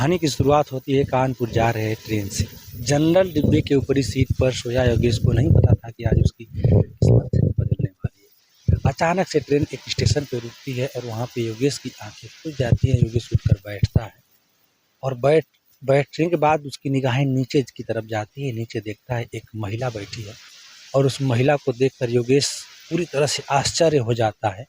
कहानी की शुरुआत होती है कानपुर जा रहे ट्रेन से। जनरल डिब्बे के ऊपरी सीट पर सोया योगेश को नहीं पता था कि आज उसकी किस्मत बदलने वाली है। अचानक से ट्रेन एक स्टेशन पर रुकती है और वहाँ पे योगेश की आंखें खुल जाती हैं। योगेश उठकर बैठता है और बैठने के बाद उसकी निगाहें नीचे की तरफ जाती है। नीचे देखता है एक महिला बैठी है और उस महिला को देखकर योगेश पूरी तरह से आश्चर्य हो जाता है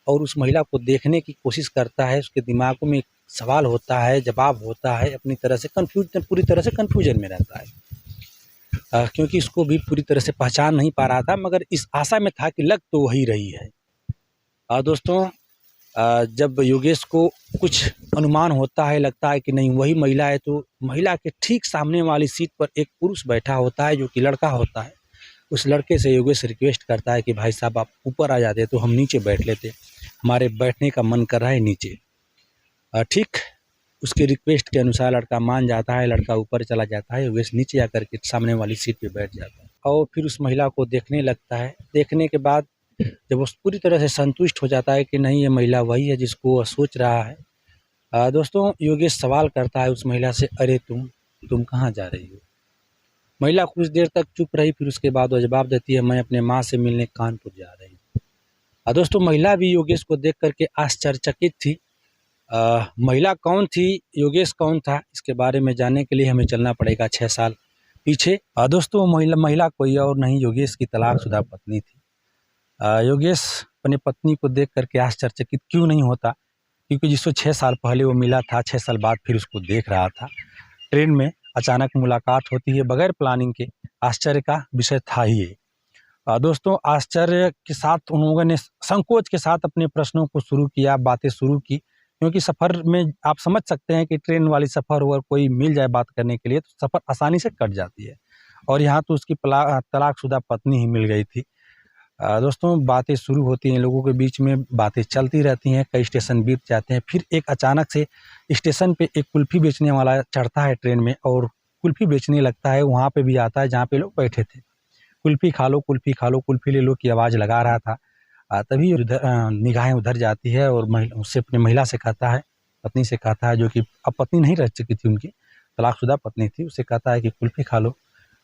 और उस महिला को देखने की कोशिश करता है। उसके दिमाग में एक सवाल होता है, जवाब होता है, अपनी तरह से पूरी तरह से कन्फ्यूजन में रहता है, क्योंकि इसको भी पूरी तरह से पहचान नहीं पा रहा था, मगर इस आशा में था कि लग तो वही रही है। दोस्तों, जब योगेश को कुछ अनुमान होता है, लगता है कि नहीं वही महिला है, तो महिला के ठीक सामने वाली सीट पर एक पुरुष बैठा होता है जो कि लड़का होता है। उस लड़के से योगेश रिक्वेस्ट करता है कि भाई साहब आप ऊपर आ जाते तो हम नीचे बैठ लेते, हमारे बैठने का मन कर रहा है नीचे। ठीक उसके रिक्वेस्ट के अनुसार लड़का मान जाता है, लड़का ऊपर चला जाता है, योगेश नीचे आकर के सामने वाली सीट पे बैठ जाता है और फिर उस महिला को देखने लगता है। देखने के बाद जब वो पूरी तरह से संतुष्ट हो जाता है कि नहीं ये महिला वही है जिसको वह सोच रहा है, दोस्तों योगेश सवाल करता है उस महिला से, अरे तुम कहाँ जा रही हो? महिला कुछ देर तक चुप रही, फिर उसके बाद वो जवाब देती है, मैं अपने माँ से मिलने कानपुर जा रही हूँ। दोस्तों महिला भी योगेश को देख करके आश्चर्यचकित थी। महिला कौन थी, योगेश कौन था, इसके बारे में जानने के लिए हमें चलना पड़ेगा 6 साल पीछे। दोस्तों महिला कोई और नहीं, योगेश की तलाकशुदा पत्नी थी। योगेश अपने पत्नी को देख करके आश्चर्यचकित क्यों नहीं होता, क्योंकि जिसको 6 साल पहले वो मिला था, 6 साल बाद फिर उसको देख रहा था। ट्रेन में अचानक मुलाकात होती है बगैर प्लानिंग के, आश्चर्य का विषय था ही ये। दोस्तों आश्चर्य के साथ उन लोगों ने संकोच के साथ अपने प्रश्नों को शुरू किया, बातें शुरू की, क्योंकि सफ़र में आप समझ सकते हैं कि ट्रेन वाली सफ़र अगर कोई मिल जाए बात करने के लिए तो सफ़र आसानी से कट जाती है, और यहाँ तो उसकी तलाकशुदा पत्नी ही मिल गई थी। दोस्तों बातें शुरू होती हैं, लोगों के बीच में बातें चलती रहती हैं, कई स्टेशन बीत जाते हैं। फिर एक अचानक से स्टेशन पे एक कुल्फ़ी बेचने वाला चढ़ता है ट्रेन में और कुल्फ़ी बेचने लगता है। वहाँ पे भी आता है जहाँ पे लोग बैठे थे। कुल्फ़ी खा लो, कुल्फ़ी खा लो, कुल्फ़ी ले लो की आवाज़ लगा रहा था। तभी निगाहें उधर जाती है और उससे अपनी महिला से कहता है, पत्नी से कहता है, जो कि अब पत्नी नहीं रह चुकी थी उनकी, तलाकशुदा पत्नी थी, उससे कहता है कि कुल्फ़ी खा लो,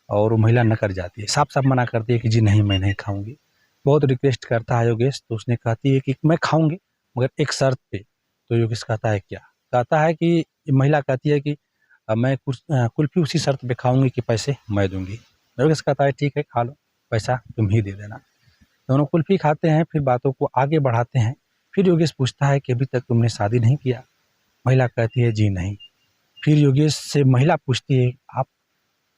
और वो महिला नकर जाती है, साफ-साफ मना करती है कि जी नहीं मैं नहीं खाऊँगी। बहुत रिक्वेस्ट करता है योगेश, तो उसने कहती है कि मैं खाऊँगी मगर एक शर्त पे। तो योगेश कहता है क्या? कहता है कि महिला कहती है कि मैं कुल्फ़ी उसी शर्त पे खाऊँगी कि पैसे मैं दूँगी। योगेश कहता है ठीक है खा लो, पैसा तुम ही दे देना। दोनों कुल्फ़ी खाते हैं, फिर बातों को आगे बढ़ाते हैं। फिर योगेश पूछता है कि अभी तक तुमने शादी नहीं किया? महिला कहती है जी नहीं। फिर योगेश से महिला पूछती है आप?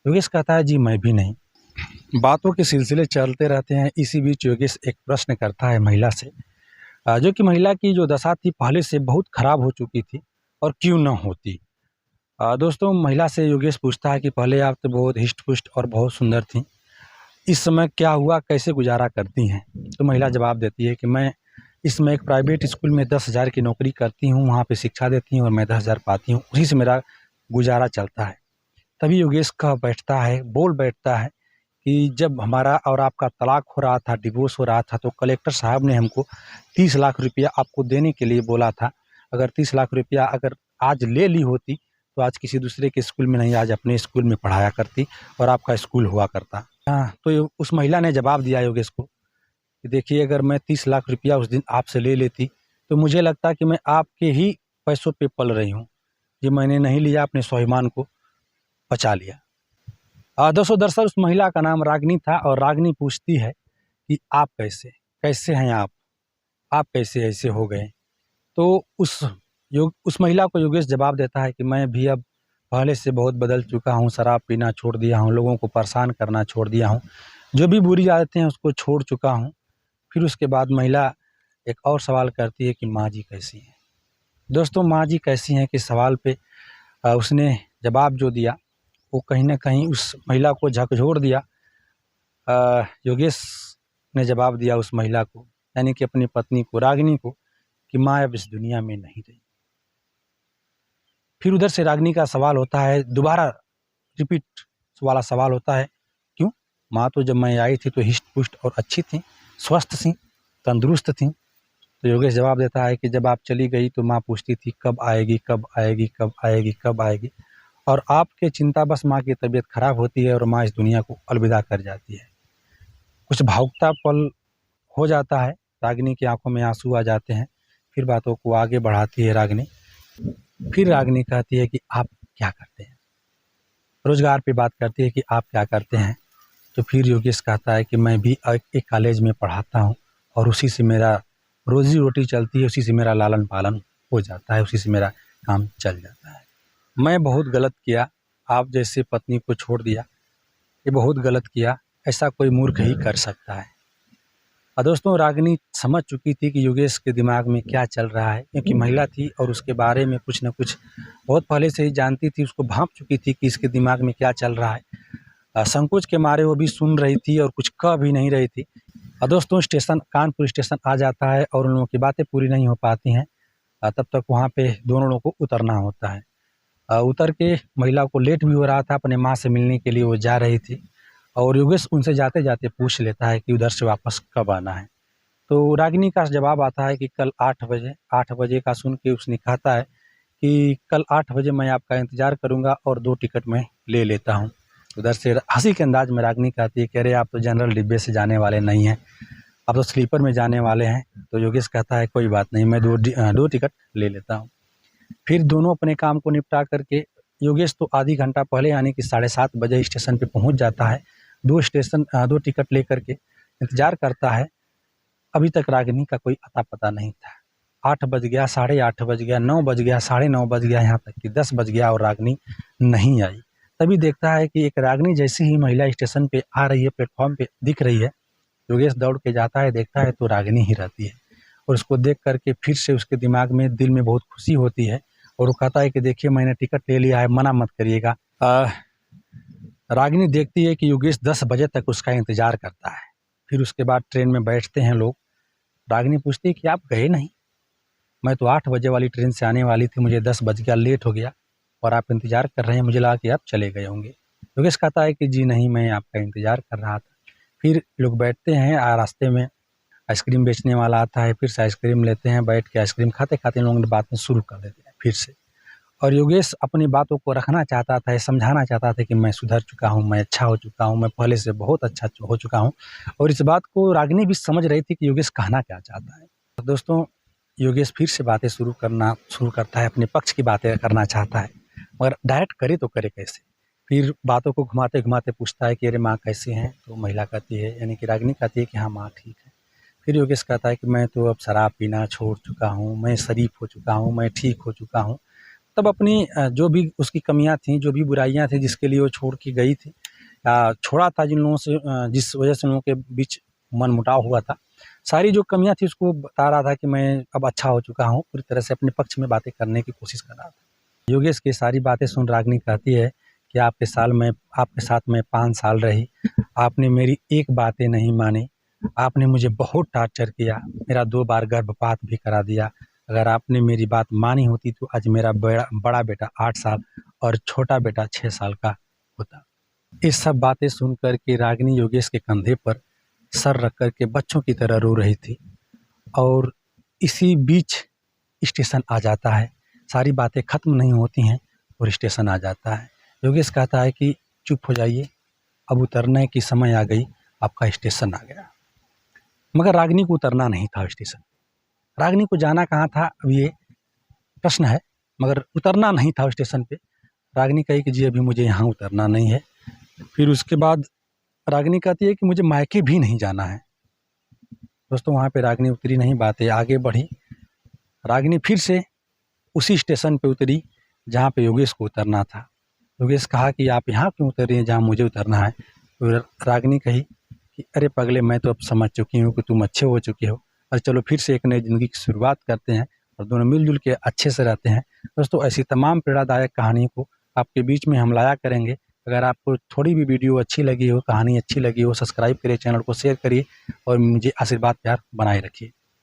योगेश कहता है जी मैं भी नहीं। बातों के सिलसिले चलते रहते हैं। इसी बीच योगेश एक प्रश्न करता है महिला से, जो कि महिला की जो दशा थी पहले से बहुत खराब हो चुकी थी, और क्यों न होती। दोस्तों महिला से योगेश पूछता है कि पहले आप तो बहुत हिष्ट-पुष्ट और बहुत सुंदर थीं, इस समय क्या हुआ, कैसे गुजारा करती हैं? तो महिला जवाब देती है कि मैं इस समय एक प्राइवेट स्कूल में 10,000 की नौकरी करती हूँ, वहाँ पे शिक्षा देती हूँ और मैं 10,000 पाती हूँ, उसी से मेरा गुजारा चलता है। तभी योगेश कह बैठता है, बोल बैठता है कि जब हमारा और आपका तलाक हो रहा था, डिवोर्स हो रहा था, तो कलेक्टर साहब ने हमको 30 लाख रुपया आपको देने के लिए बोला था। अगर 30 लाख रुपया अगर आज ले ली होती, तो आज किसी दूसरे के स्कूल में नहीं, आज अपने स्कूल में पढ़ाया करती और आपका स्कूल हुआ करता। तो उस महिला ने जवाब दिया योगेश को कि देखिए अगर मैं 30 लाख रुपया उस दिन आपसे ले लेती, तो मुझे लगता कि मैं आपके ही पैसों पे पल रही हूँ। ये मैंने नहीं लिया, अपने स्वाभिमान को बचा लिया। दोस्तों दरअसल उस महिला का नाम रागिनी था और रागिनी पूछती है कि आप कैसे हैं आप कैसे ऐसे हो गए? तो उस महिला को योगेश जवाब देता है कि मैं भी अब पहले से बहुत बदल चुका हूँ, शराब पीना छोड़ दिया हूँ, लोगों को परेशान करना छोड़ दिया हूँ, जो भी बुरी आदतें हैं उसको छोड़ चुका हूँ। फिर उसके बाद महिला एक और सवाल करती है कि माँ जी कैसी हैं? दोस्तों माँ जी कैसी हैं के सवाल पे उसने जवाब जो दिया वो कहीं न कहीं उस महिला को झकझोर दिया। योगेश ने जवाब दिया उस महिला को, यानी कि अपनी पत्नी को, रागिनी को, कि माँ अब इस दुनिया में नहीं रही। फिर उधर से रागिनी का सवाल होता है, दोबारा रिपीट वाला सवाल होता है, क्यों? माँ तो जब मैं आई थी तो हिष्ट-पुष्ट और अच्छी थीं, स्वस्थ थीं, तंदुरुस्त थीं, तो योगेश जवाब देता है कि जब आप चली गई तो माँ पूछती थी कब आएगी, कब आएगी, कब आएगी, कब आएगी, और आपके चिंता बस माँ की तबीयत खराब होती है और माँ इस दुनिया को अलविदा कर जाती है। कुछ भावुकता पल हो जाता है, रागिनी की आंखों में आंसू आ जाते हैं। फिर बातों को आगे बढ़ाती है रागिनी। फिर रागिनी कहती है कि आप क्या करते हैं, रोजगार पे बात करती है कि आप क्या करते हैं। तो फिर योगेश कहता है कि मैं भी एक कॉलेज में पढ़ाता हूँ और उसी से मेरा रोजी रोटी चलती है, उसी से मेरा लालन पालन हो जाता है, उसी से मेरा काम चल जाता है। मैं बहुत गलत किया, आप जैसे पत्नी को छोड़ दिया, ये बहुत गलत किया, ऐसा कोई मूर्ख ही कर सकता है। और दोस्तों, रागिनी समझ चुकी थी कि योगेश के दिमाग में क्या चल रहा है, क्योंकि महिला थी और उसके बारे में कुछ न कुछ बहुत पहले से ही जानती थी, उसको भांप चुकी थी कि इसके दिमाग में क्या चल रहा है। संकोच के मारे वो भी सुन रही थी और कुछ कह भी नहीं रही थी। और दोस्तों, कानपुर स्टेशन आ जाता है और उन लोगों की बातें पूरी नहीं हो पाती हैं। तब तक वहाँ पे दोनों लोगों को उतरना होता है। उतर के महिला को लेट भी हो रहा था, अपने माँ से मिलने के लिए वो जा रही थी और योगेश उनसे जाते जाते पूछ लेता है कि उधर से वापस कब आना है। तो रागिनी का जवाब आता है कि कल 8 बजे। 8 बजे का सुन के उसने कहता है कि कल 8 बजे मैं आपका इंतज़ार करूँगा और 2 टिकट मैं ले लेता हूँ। उधर से हंसी के अंदाज में रागिनी कहती है कि अरे आप तो जनरल डिब्बे से जाने वाले नहीं हैं, आप तो स्लीपर में जाने वाले हैं। तो योगेश कहता है कोई बात नहीं, मैं 2 टिकट ले लेता हूँ। फिर दोनों अपने काम को निपटा करके, योगेश तो आधी घंटा पहले यानी कि 7:30 बजे स्टेशन पे पहुंच जाता है। 2 टिकट लेकर के इंतजार करता है। अभी तक रागिनी का कोई अता पता नहीं था। 8 बज गया, 8:30 बज गया, 9 बज गया, 9:30 बज गया, यहाँ तक कि 10 बज गया और रागिनी नहीं आई। तभी देखता है कि एक रागिनी जैसी ही महिला स्टेशन पे आ रही है, प्लेटफॉर्म पे दिख रही है। योगेश दौड़ के जाता है, देखता है तो रागिनी ही रहती है और उसको देख करके फिर से उसके दिमाग में, दिल में बहुत खुशी होती है और वो कहता है कि देखिए मैंने टिकट ले लिया है, मना मत करिएगा। रागिनी देखती है कि योगेश 10 बजे तक उसका इंतजार करता है। फिर उसके बाद ट्रेन में बैठते हैं लोग। रागिनी पूछती है कि आप गए नहीं, मैं तो 8 बजे वाली ट्रेन से आने वाली थी, मुझे 10 बज गया, लेट हो गया और आप इंतजार कर रहे हैं, मुझे लगा कि आप चले गए होंगे। योगेश कहता है कि जी नहीं, मैं आपका इंतजार कर रहा था। फिर लोग बैठते हैं, रास्ते में आइसक्रीम बेचने वाला आता है, फिर से आइसक्रीम लेते हैं, बैठ के आइसक्रीम खाते खाते इन लोगों ने बातें शुरू कर देते हैं फिर से। और योगेश अपनी बातों को रखना चाहता था, समझाना चाहता था कि मैं सुधर चुका हूँ, मैं अच्छा हो चुका हूँ, मैं पहले से बहुत अच्छा हो चुका हूँ। और इस बात को रागिनी भी समझ रही थी कि योगेश कहना क्या चाहता है। तो दोस्तों, योगेश फिर से बातें शुरू करता है, अपने पक्ष की बातें करना चाहता है, मगर डायरेक्ट करे तो करे कैसे। फिर बातों को घुमाते घुमाते पूछता है कि अरे माँ कैसी हैं। तो महिला कहती है, यानी कि रागिनी कहती है कि हाँ माँ ठीक है। फिर योगेश कहता है कि मैं तो अब शराब पीना छोड़ चुका हूँ, मैं शरीफ हो चुका हूँ, मैं ठीक हो चुका हूँ। तब अपनी जो भी उसकी कमियां थी, जो भी बुराइयां थी, जिसके लिए वो छोड़ के गई थी, छोड़ा था जिन लोगों से, जिस वजह से उन लोगों के बीच मनमुटाव हुआ था, सारी जो कमियां थी उसको बता रहा था कि मैं अब अच्छा हो चुका हूँ, पूरी तरह से अपने पक्ष में बातें करने की कोशिश कर रहा था। योगेश की सारी बातें सुन रागिनी कहती है कि आपके साथ मैं 5 साल रही, आपने मेरी एक बातें नहीं मानी, आपने मुझे बहुत टॉर्चर किया, मेरा 2 बार गर्भपात भी करा दिया। अगर आपने मेरी बात मानी होती तो आज मेरा बड़ा बेटा 8 साल और छोटा बेटा 6 साल का होता। ये सब बातें सुन कर के रागिनी योगेश के कंधे पर सर रख कर के बच्चों की तरह रो रही थी। और इसी बीच स्टेशन आ जाता है। सारी बातें खत्म नहीं होती हैं और स्टेशन आ जाता है। योगेश कहता है कि चुप हो जाइए, अब उतरने की समय आ गई, आपका स्टेशन आ गया। मगर रागिनी को उतरना नहीं था स्टेशन। रागिनी को जाना कहाँ था, अब ये प्रश्न है, मगर उतरना नहीं था स्टेशन पे। रागिनी कही कि जी अभी मुझे यहाँ उतरना नहीं है। फिर उसके बाद रागिनी कहती है कि मुझे मायके भी नहीं जाना है। दोस्तों, वहाँ पे रागिनी उतरी नहीं, बातें आगे बढ़ी। रागिनी फिर से उसी स्टेशन पे उतरी जहाँ पे योगेश को उतरना था। योगेश कहा कि आप यहाँ क्यों उतर रही हैं जहाँ मुझे उतरना है। तो रागिनी कही कि अरे पगले, मैं तो अब समझ चुकी हूँ कि तुम अच्छे हो चुके हो, और चलो फिर से एक नई ज़िंदगी की शुरुआत करते हैं और दोनों मिलजुल के अच्छे से रहते हैं। दोस्तों, ऐसी तमाम प्रेरणादायक कहानी को आपके बीच में हम लाया करेंगे। अगर आपको थोड़ी भी वीडियो अच्छी लगी हो, कहानी अच्छी लगी हो, सब्सक्राइब करिए, चैनल को शेयर करिए और मुझे आशीर्वाद प्यार बनाए रखिए।